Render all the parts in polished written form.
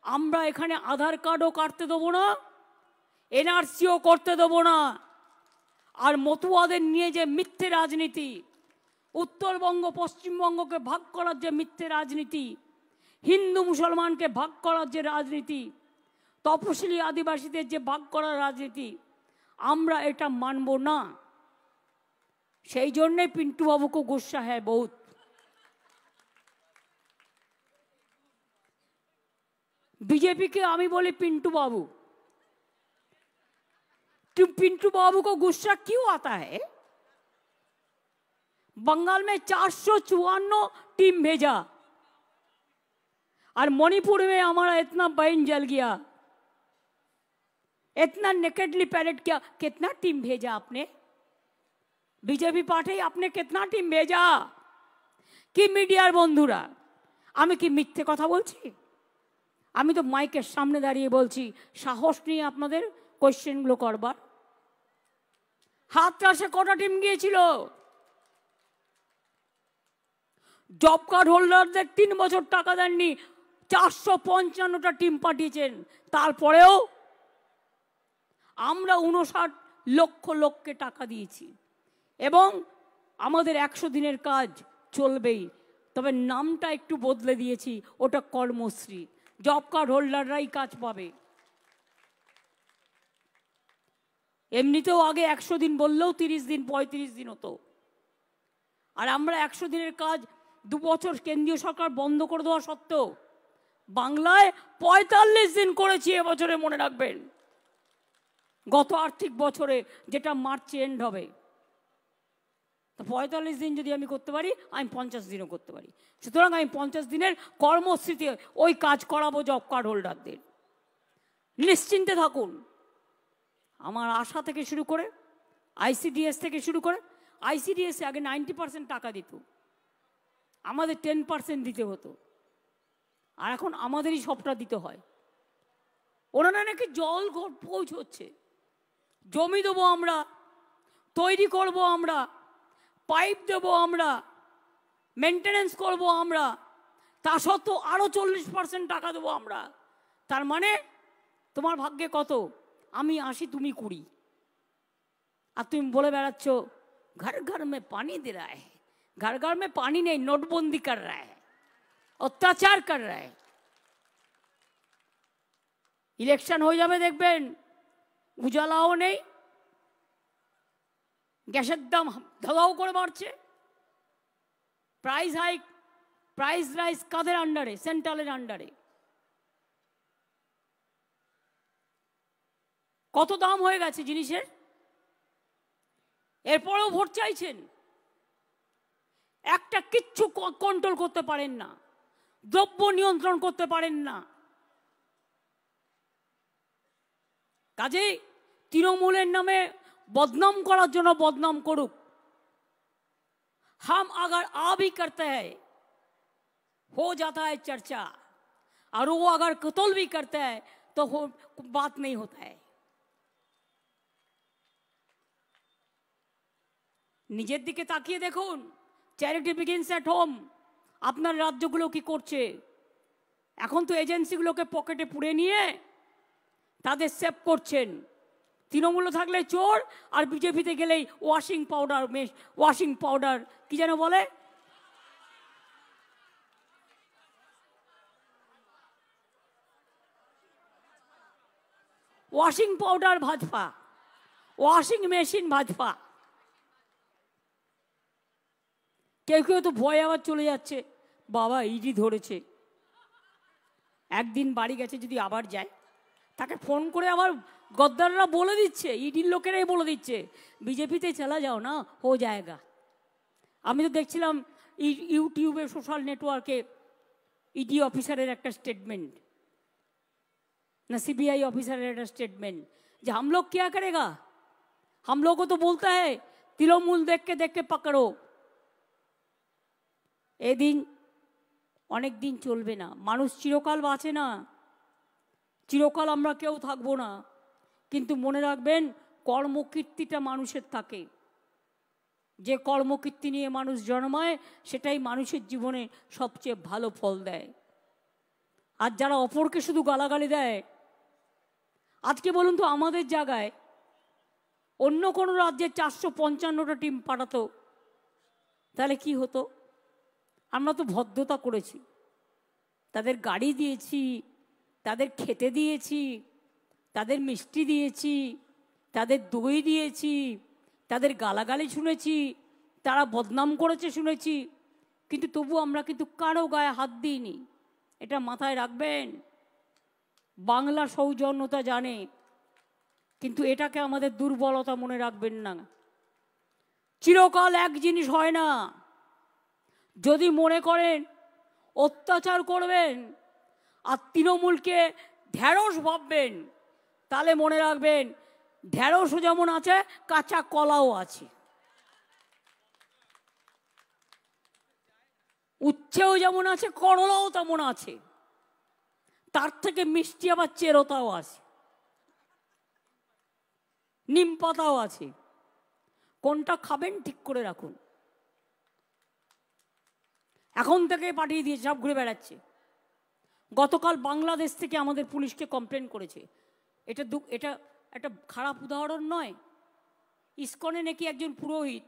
আমরা এখানে আধার কার্ডও কাটতে দেবো না, এনআরসিও করতে দেবো না। আর মতুয়াদের নিয়ে যে মিথ্যে রাজনীতি, উত্তরবঙ্গ পশ্চিমবঙ্গকে ভাগ করার যে মিথ্যে রাজনীতি, হিন্দু মুসলমানকে ভাগ করার যে রাজনীতি, তপশিলি আদিবাসীদের যে ভাগ করার রাজনীতি, আমরা এটা মানব না। সেই জন্যে পিন্টু বাবুকে গুस्सा है बहुत। बीजेपी के आमी बोली पिंटू बाबू, पिंटू बाबू को गुस्सा क्यों आता है? बंगाल में 454 टीम भेजा और मणिपुर में हमारा इतना बहन जल गया, इतना नेकेडली पैरेड किया। कितना टीम भेजा आपने? बीजेपी पार्टी आपने कितना टीम भेजा? कि मीडियार बंधुरा आमी कि मिथ्ये कथा बोलছি? আমি তো মাইকের সামনে দাঁড়িয়ে বলছি, সাহস নিয়ে আপনাদের কোশ্চেনগুলো করবার। হাতরাসে কটা টিম গিয়েছিল? জব কার্ড হোল্ডারদের 3 বছর টাকা দেননি, 455টা টিম পাঠিয়েছেন। তারপরেও আমরা 59 লক্ষ লোককে টাকা দিয়েছি এবং আমাদের 100 দিনের কাজ চলবেই। তবে নামটা একটু বদলে দিয়েছি, ওটা কর্মশ্রী। জব কার্ড হোল্ডাররাই কাজ পাবে। এমনিতেও আগে 100 দিন বললেও 30 দিন 35 দিন হতো, আর আমরা 100 দিনের কাজ 2 বছর কেন্দ্রীয় সরকার বন্ধ করে দেওয়া সত্ত্বেও বাংলায় 45 দিন করেছি এবছরে, মনে রাখবেন। গত আর্থিক বছরে, যেটা মার্চে এন্ড হবে। তো 45 দিন যদি আমি করতে পারি, আমি 50 দিনও করতে পারি। সুতরাং আমি 50 দিনের কর্মসূচিতে ওই কাজ করাবো জব কার্ড হোল্ডারদের। নিশ্চিন্তে থাকুন। আমার আশা থেকে শুরু করে, আইসিডিএস থেকে শুরু করে, আইসিডিএস আগে 90% টাকা দিত, আমাদের 10% দিতে হতো, আর এখন আমাদেরই সবটা দিতে হয়। ওনারা নাকি জল পৌঁছচ্ছে, জমি দেবো আমরা, তৈরি করব আমরা, পাইপ দেবো আমরা, মেনটেনেন্স করব আমরা, তা সত্ত্বেও আরো 40% টাকা দেবো আমরা। তার মানে তোমার ভাগ্যে কত? আমি 80, তুমি 20। আর তুমি বলে বেড়াচ্ছ ঘর ঘর মে পানি দে রা হ্যায়। ঘর ঘর মে পানি নেই, নোটবন্দি কর রা হ্যায়, অত্যাচার কর রা হ্যায়। ইলেকশন হয়ে যাবে দেখবেন, উজালাও নেই, গ্যাসের দাম ধাও করে বাড়ছে, প্রাইস হাইক, প্রাইস রাইজ কাদের আন্ডারে? সেন্ট্রালের আন্ডারে। কত দাম হয়ে গেছে জিনিসের, এরপরেও ভোট চাইছেন। একটা কিচ্ছু কন্ট্রোল করতে পারেন না, দ্রব্য নিয়ন্ত্রণ করতে পারেন না। কাজেই তৃণমূলের নামে বদনাম করার জন্য বদনাম করুক। हम अगर आ भी करते हैं हो जाता है चर्चा, और वो अगर कत्ल भी करते हैं तो बात नहीं होता है। নিজের দিকে তাকিয়ে দেখুন, চ্যারিটি বিগিনস এট হোম। আপনার রাজ্যগুলো কি করছে? এখন তো এজেন্সিগুলোকে পকেটে পুড়ে নিয়ে তাদের সেভ করছেন। তৃণমূলে থাকলে চোর, আর বিজেপিতে গেলেই ওয়াশিং পাউডার, ওয়াশিং পাউডার কি যেন বলে, washing powder Bhajpa, washing machine Bhajpa. কেউ কেউ তো ভয় আবার চলে যাচ্ছে, বাবা ইডি ধরেছে, একদিন বাড়ি গেছে যদি আবার যায়, তাকে ফোন করে আবার গদ্দাররা বলে দিচ্ছে, ইডির লোকেরাই বলে দিচ্ছে বিজেপিতে চলা যাও না, হো জায়গা। আমি তো দেখছিলাম ইউটিউবে, সোশ্যাল নেটওয়ার্কে ইডি অফিসারের একটা স্টেটমেন্ট, ना सीबीआई ऑफिसर का स्टेटमेंट, जो हम लोग क्या करेगा, हम लोग को तो बोलता है तृणमूल देख के पकड़ो। ए दिन अनेक दिन चलबे ना, मानुष चिरकाल बाँचे ना, चिरकाल आमरा केउ थाकबो ना, किन्तु मने राखबेन कर्मकीर्तिटा मानुषेर थाके। जे कर्मकीर्ति निये मानुष जन्माय सेटाई मानुषेर जीवने सबचेये भालो फल देय। আর যারা অপরকে শুধু গালাগালি দেয়, আজকে বলুন তো আমাদের জায়গায় অন্য কোনো রাজ্যে 455টা টিম পাঠাতো, তাহলে কি হতো? আমরা তো ভদ্রতা করেছি, তাদের গাড়ি দিয়েছি, তাদের খেতে দিয়েছি, তাদের মিষ্টি দিয়েছি, তাদের দই দিয়েছি, তাদের গালাগালি শুনেছি, তারা বদনাম করেছে শুনেছি, কিন্তু তবু আমরা কিন্তু কারো গায়ে হাত দিইনি। এটা মাথায় রাখবেন। বাংলা সৌজন্যতা জানে, কিন্তু এটাকে আমাদের দুর্বলতা মনে রাখবেন না। চিরকাল এক জিনিস হয় না। যদি মনে করেন অত্যাচার করবেন আর তৃণমূলকে ঢ্যাঁড়স ভাববেন, তাহলে মনে রাখবেন ঢ্যাঁড়সও যেমন আছে, কাঁচা কলাও আছে, উচ্ছেও যেমন আছে, করলাও তেমন আছে, তার থেকে মিষ্টি আবার চেরোতাও আছে, নিম পাতাও আছে। কোনটা খাবেন ঠিক করে রাখুন। এখন থেকে পাঠিয়ে দিয়েছে, সব ঘুরে বেড়াচ্ছে। গতকাল বাংলাদেশ থেকে আমাদের পুলিশকে কমপ্লেন করেছে। এটা একটা খারাপ উদাহরণ নয়। ইসকনে নাকি একজন পুরোহিত,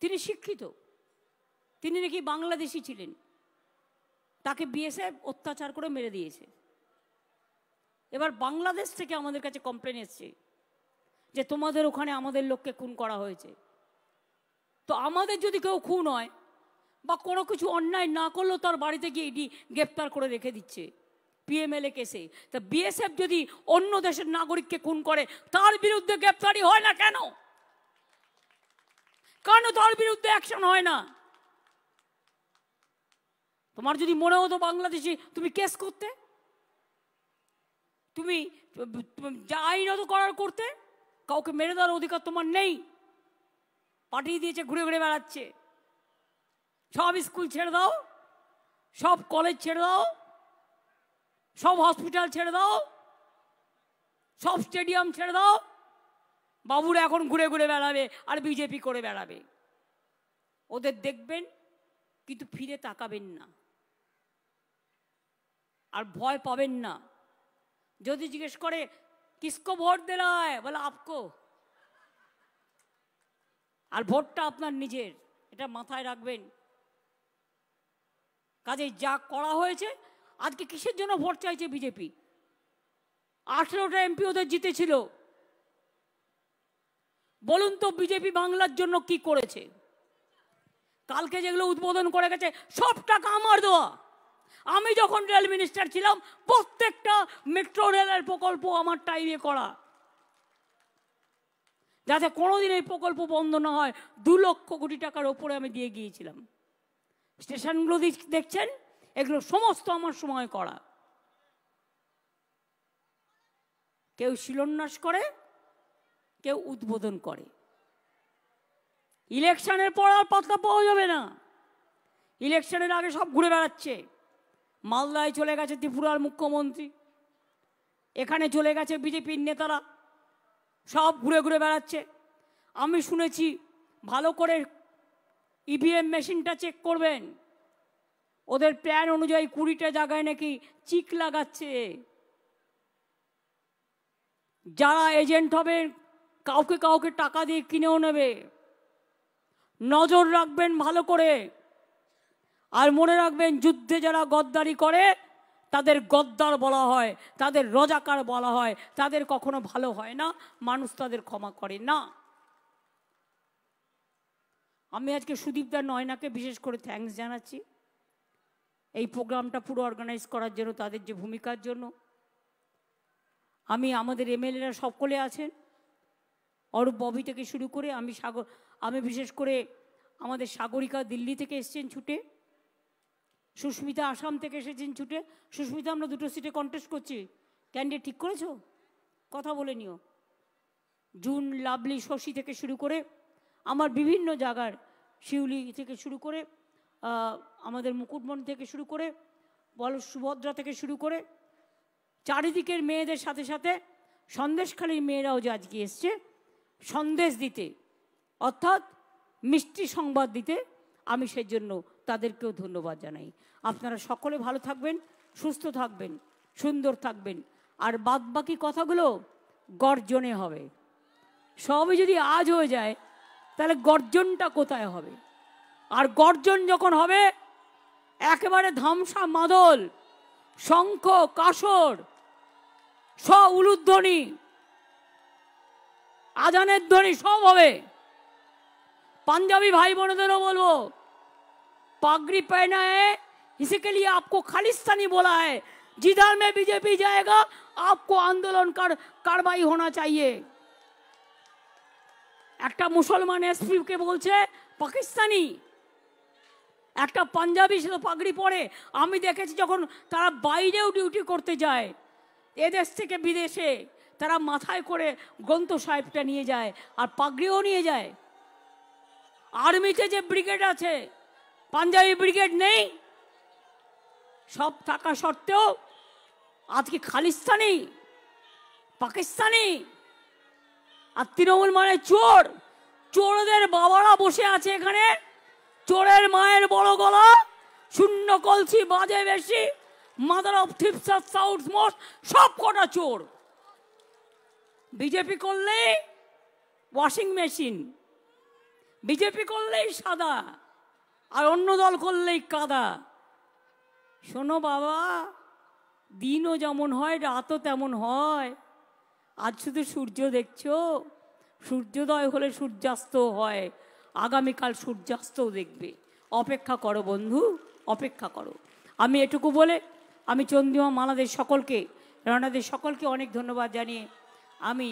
তিনি শিক্ষিত, তিনি নাকি বাংলাদেশি ছিলেন, তাকে বিএসএফ অত্যাচার করে মেরে দিয়েছে। এবার বাংলাদেশ থেকে আমাদের কাছে কমপ্লেন এসছে যে তোমাদের ওখানে আমাদের লোককে খুন করা হয়েছে। তো আমাদের যদি কেউ খুন হয় বা কোনো কিছু অন্যায় না করলেও তার বাড়িতে গিয়ে ইডি গ্রেপ্তার করে রেখে দিচ্ছে পিএমএলএ কেসে। তা বিএসএফ যদি অন্য দেশের নাগরিককে খুন করে, তার বিরুদ্ধে গ্রেপ্তারি হয় না কেন? কেন তার বিরুদ্ধে অ্যাকশন হয় না? তোমার যদি মনে হতো বাংলাদেশি, তুমি কেস করতে, তুমি যা আইনত করার করতে। কাউকে মেরে দেওয়ার অধিকার তোমার নেই। পাঠিয়ে দিয়েছে, ঘুরে ঘুরে বেড়াচ্ছে। সব স্কুল ছেড়ে দাও, সব কলেজ ছেড়ে দাও, সব হসপিটাল ছেড়ে দাও, সব স্টেডিয়াম ছেড়ে দাও। বাবুরা এখন ঘুরে ঘুরে বেড়াবে আর বিজেপি করে বেড়াবে। ওদের দেখবেন কিন্তু ফিরে তাকাবেন না, আর ভয় পাবেন না। যদি জিজ্ঞেস করে কিসকো ভোট দেনা হয়, বলে আপকো। আর ভোটটা আপনার নিজের, এটা মাথায় রাখবেন। কাজেই যা করা হয়েছে, আজকে কিসের জন্য ভোট চাইছে বিজেপি? 18টা এমপি ওদের জিতেছিল। বলুন তো বিজেপি বাংলার জন্য কি করেছে? কালকে যেগুলো উদ্বোধন করে গেছে, সব টাকা আমার দেওয়া। আমি যখন রেল মিনিস্টার ছিলাম, প্রত্যেকটা মেট্রো রেলের প্রকল্প আমার টাইমে করা, যাতে কোনোদিন এই প্রকল্প বন্ধ না হয়। 2 লক্ষ কোটি টাকার ওপরে আমি দিয়ে গিয়েছিলাম। স্টেশনগুলো দেখছেন, এগুলো সমস্ত আমার সময় করা। কেউ শিলান্যাস করে, কেউ উদ্বোধন করে। ইলেকশনের পর আর পাত্তা পাওয়া যাবে না। ইলেকশনের আগে সব ঘুরে বেড়াচ্ছে। মালদায় চলে গেছে ত্রিপুরার মুখ্যমন্ত্রী, এখানে চলে গেছে বিজেপির নেতারা, সব ঘুরে ঘুরে বেড়াচ্ছে। আমি শুনেছি ভালো করে ইভিএম মেশিনটা চেক করবেন। ওদের প্ল্যান অনুযায়ী 20টা জায়গায় নাকি চিক লাগাচ্ছে। যারা এজেন্ট হবে, কাউকে কাউকে টাকা দিয়ে কিনেও নেবে। নজর রাখবেন ভালো করে। আর মনে রাখবেন, যুদ্ধে যারা গদ্দারি করে তাদের গদ্দার বলা হয়, তাদের রজাকার বলা হয়, তাদের কখনো ভালো হয় না, মানুষ তাদের ক্ষমা করে না। আমি আজকে সুদীপদা নয়নাকে বিশেষ করে থ্যাঙ্কস জানাচ্ছি এই প্রোগ্রামটা পুরো অর্গানাইজ করার জন্য, তাদের যে ভূমিকার জন্য। আমাদের এমএলএরা সকলে আছেন, অরূপ ববি থেকে শুরু করে আমি বিশেষ করে আমাদের সাগরিকা দিল্লি থেকে এসছেন ছুটে, সুস্মিতা আসাম থেকে এসেছেন ছুটে। সুস্মিতা, আমরা 2টো সিটে কন্টেস্ট করছি, ক্যান্ডিডেট ঠিক করেছো? কথা বলে নিও। জুন, লাভলি, শশী থেকে শুরু করে আমার বিভিন্ন জায়গার, শিউলি থেকে শুরু করে আমাদের মুকুটমণি থেকে শুরু করে বল, সুভদ্রা থেকে শুরু করে চারিদিকের মেয়েদের সাথে সাথে সন্দেশখালীর মেয়েরাও যে আজকে এসছে সন্দেশ দিতে, অর্থাৎ মিষ্টি সংবাদ দিতে, আমি সেজন্য তাদেরকেও ধন্যবাদ জানাই। আপনারা সকলে ভালো থাকবেন, সুস্থ থাকবেন, সুন্দর থাকবেন। আর বাদ বাকি কথাগুলো গর্জনে হবে। সবই যদি আজ হয়ে যায় তাহলে গর্জনটা কোথায় হবে? আর গর্জন যখন হবে একেবারে ধামসা মাদল, শঙ্খ কাসর, উলুধ্বনি, আজানের ধ্বনি সব হবে। পাঞ্জাবি ভাই বোনদেরও বলবো, पागड़ी पहना है इसी के लिए आपको खालिस्तानी बोला है। जिधर में बीजेपी जाएगा आपको आंदोलन कार्रवाई होना चाहिए। একটা মুসলমান এসপি কে বলছে পাকিস্তানি, একটা পাঞ্জাবি সে তো পাগড়ি পরে। আমি দেখেছি যখন তারা বাইরেও ডিউটি করতে যায় এদেশ থেকে বিদেশে, তারা মাথায় করে গ্রন্থ সাহেবটা নিয়ে যায় আর পাগড়িও নিয়ে যায়। আর্মিতে যে ব্রিগেড আছে, পাঞ্জাবি ব্রিগেড নেই। সব থাকা সত্ত্বেও আজকে খালিস্তানি, পাকিস্তানি আর তৃণমূল মানে চোর। চোরদের বাবারা বসে আছে এখানে। চোরের মায়ের বড় গলা, শূন্য কলসি বাজে বেশি, মাদার অফ থিপস আর সাউথ মোস্ট, সব কটা চোর। বিজেপি করলেই ওয়াশিং মেশিন, বিজেপি করলেই সাদা, আর অন্য দল করলেই কাদা। শোনো বাবা, দিনও যেমন হয় রাতও তেমন হয়। আজ শুধু সূর্য দেখছো, সূর্যোদয় হলে সূর্যাস্ত হয়, আগামীকাল সূর্যাস্তও দেখবে। অপেক্ষা করো বন্ধু, অপেক্ষা করো। আমি এটুকু বলে আমি চন্দ্রিমা মালাদের সকলকে, রানাদের সকলকে অনেক ধন্যবাদ জানিয়ে আমি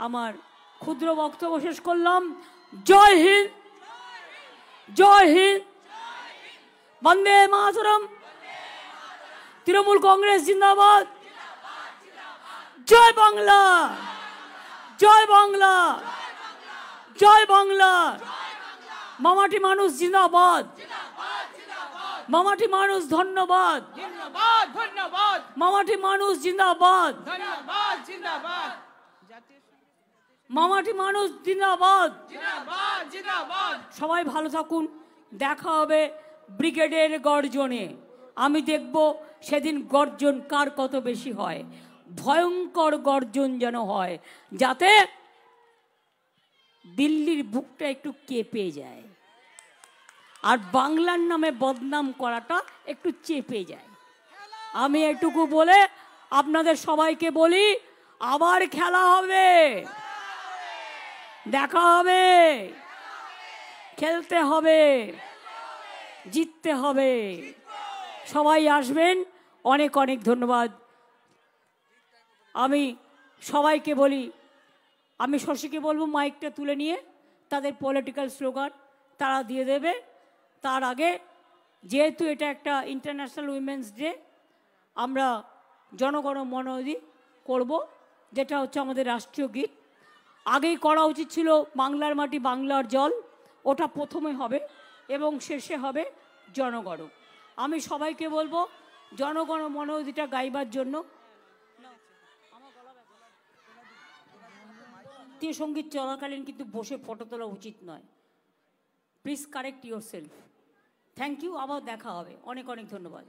আমার ক্ষুদ্র বক্তব্য শেষ করলাম। জয় হিন্দ, জয় হিন্দ, বন্দে মাতরম, তৃণমূল কংগ্রেস জিন্দাবাদ, জয় বাংলা, জয় বাংলা, জয় বাংলা। মামাটি মানুষ জিন্দাবাদ, মামাটি মানুষ ধন্যবাদ, মামাটি মানুষ জিন্দাবাদ, মামাটি মানুষ জিন্দাবাদ। সবাই ভালো থাকুন, দেখা হবে ব্রিগেডের গর্জনে। আমি দেখব সেদিন গর্জন কার কত বেশি হয়। ভয়ঙ্কর গর্জন যেন হয়, যাতে দিল্লির বুকটা একটু কেঁপে যায় আর বাংলার নামে বদনাম করাটা একটু চেপে যায়। আমি এটুকু বলে আপনাদের সবাইকে বলি, আবার খেলা হবে, দেখা হবে, খেলতে হবে, জিততে হবে। সবাই আসবেন। অনেক অনেক ধন্যবাদ। আমি সবাইকে বলি, আমি শশীকে বলবো মাইকটা তুলে নিয়ে তাদের পলিটিক্যাল স্লোগান তারা দিয়ে দেবে। তার আগে যেহেতু এটা একটা ইন্টারন্যাশনাল উইমেন্স ডে, আমরা জনগণ মন অধি করব, যেটা হচ্ছে আমাদের রাষ্ট্রীয় গীত। আগেই করা উচিত ছিল বাংলার মাটি বাংলার জল, ওটা প্রথমে হবে এবং শেষে হবে জনগণ। আমি সবাইকে বলবো জনগণ মন অধিটা গাইবার জন্য। জাতীয় সঙ্গীত চলাকালীন কিন্তু বসে ফটো তোলা উচিত নয়। Please correct yourself. Thank you, আবার দেখা হবে। অনেক অনেক ধন্যবাদ।